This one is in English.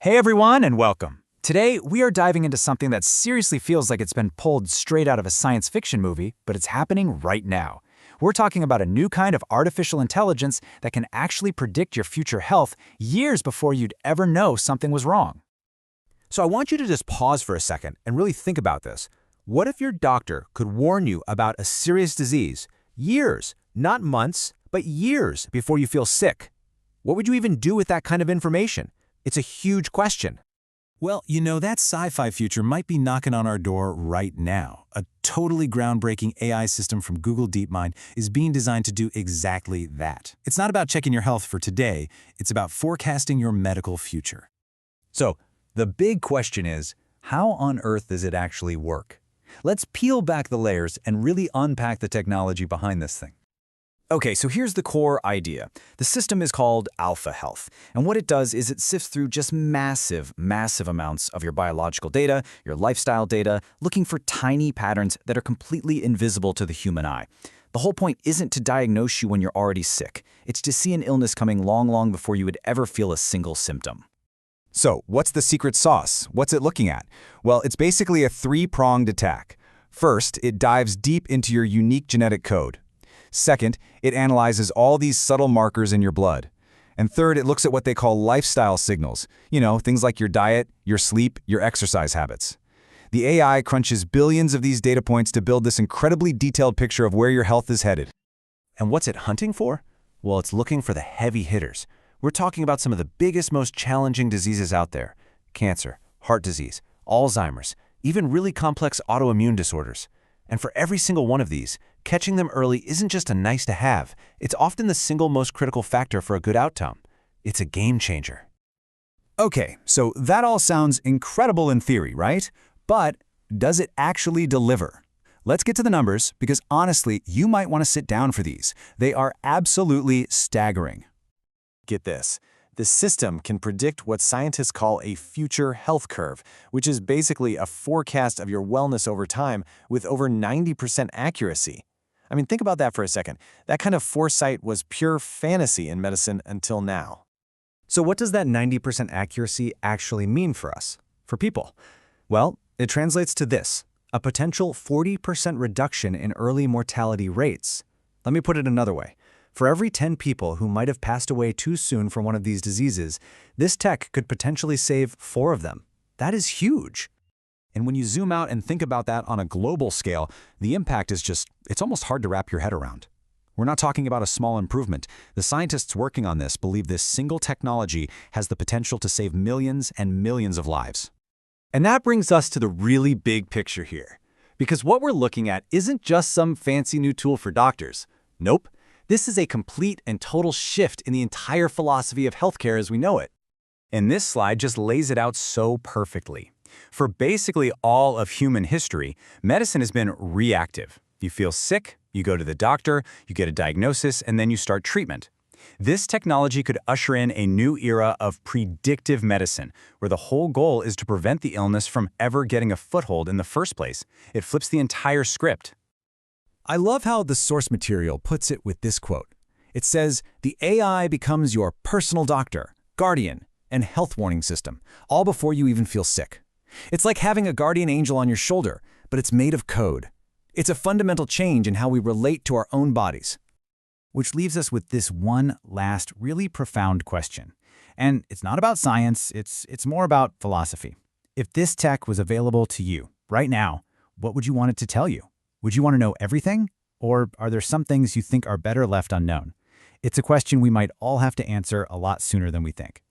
Hey everyone, and welcome. Today, we are diving into something that seriously feels like it's been pulled straight out of a science fiction movie, but it's happening right now. We're talking about a new kind of artificial intelligence that can actually predict your future health years before you'd ever know something was wrong. So I want you to just pause for a second and really think about this. What if your doctor could warn you about a serious disease years, not months, but years before you feel sick? What would you even do with that kind of information? It's a huge question. Well, that sci-fi future might be knocking on our door right now. A totally groundbreaking AI system from Google DeepMind is being designed to do exactly that. It's not about checking your health for today, it's about forecasting your medical future. So, the big question is, how on earth does it actually work? Let's peel back the layers and really unpack the technology behind this thing. Okay, so here's the core idea. The system is called Alpha Health, and what it does is it sifts through just massive amounts of your biological data, your lifestyle data, looking for tiny patterns that are completely invisible to the human eye. The whole point isn't to diagnose you when you're already sick. It's to see an illness coming long before you would ever feel a single symptom. So, what's the secret sauce? What's it looking at? Well, it's basically a three-pronged attack. First, it dives deep into your unique genetic code. Second, it analyzes all these subtle markers in your blood. And third, it looks at what they call lifestyle signals. Things like your diet, your sleep, your exercise habits. The AI crunches billions of these data points to build this incredibly detailed picture of where your health is headed. And what's it hunting for? Well, it's looking for the heavy hitters. We're talking about some of the biggest, most challenging diseases out there. Cancer, heart disease, Alzheimer's, even really complex autoimmune disorders. And for every single one of these, catching them early isn't just a nice to have, it's often the single most critical factor for a good outcome. It's a game changer. Okay, so that all sounds incredible in theory, right? But does it actually deliver? Let's get to the numbers, because honestly, you might want to sit down for these. They are absolutely staggering. Get this. The system can predict what scientists call a future health curve, which is basically a forecast of your wellness over time with over 90% accuracy. I mean, think about that for a second. That kind of foresight was pure fantasy in medicine until now. So what does that 90% accuracy actually mean for us, for people? Well, it translates to this: a potential 40% reduction in early mortality rates. Let me put it another way. For every 10 people who might have passed away too soon from one of these diseases, this tech could potentially save 4 of them. That is huge. And when you zoom out and think about that on a global scale, the impact is it's almost hard to wrap your head around. We're not talking about a small improvement. The scientists working on this believe this single technology has the potential to save millions and millions of lives. And that brings us to the really big picture here. Because what we're looking at isn't just some fancy new tool for doctors. Nope. This is a complete and total shift in the entire philosophy of healthcare as we know it. And this slide just lays it out so perfectly. For basically all of human history, medicine has been reactive. You feel sick, you go to the doctor, you get a diagnosis, and then you start treatment. This technology could usher in a new era of predictive medicine, where the whole goal is to prevent the illness from ever getting a foothold in the first place. It flips the entire script. I love how the source material puts it with this quote. It says, "The AI becomes your personal doctor, guardian, and health warning system, all before you even feel sick." It's like having a guardian angel on your shoulder, but it's made of code. It's a fundamental change in how we relate to our own bodies. Which leaves us with this one last really profound question. And it's not about science, it's more about philosophy. If this tech was available to you right now, what would you want it to tell you? Would you want to know everything? Or are there some things you think are better left unknown? It's a question we might all have to answer a lot sooner than we think.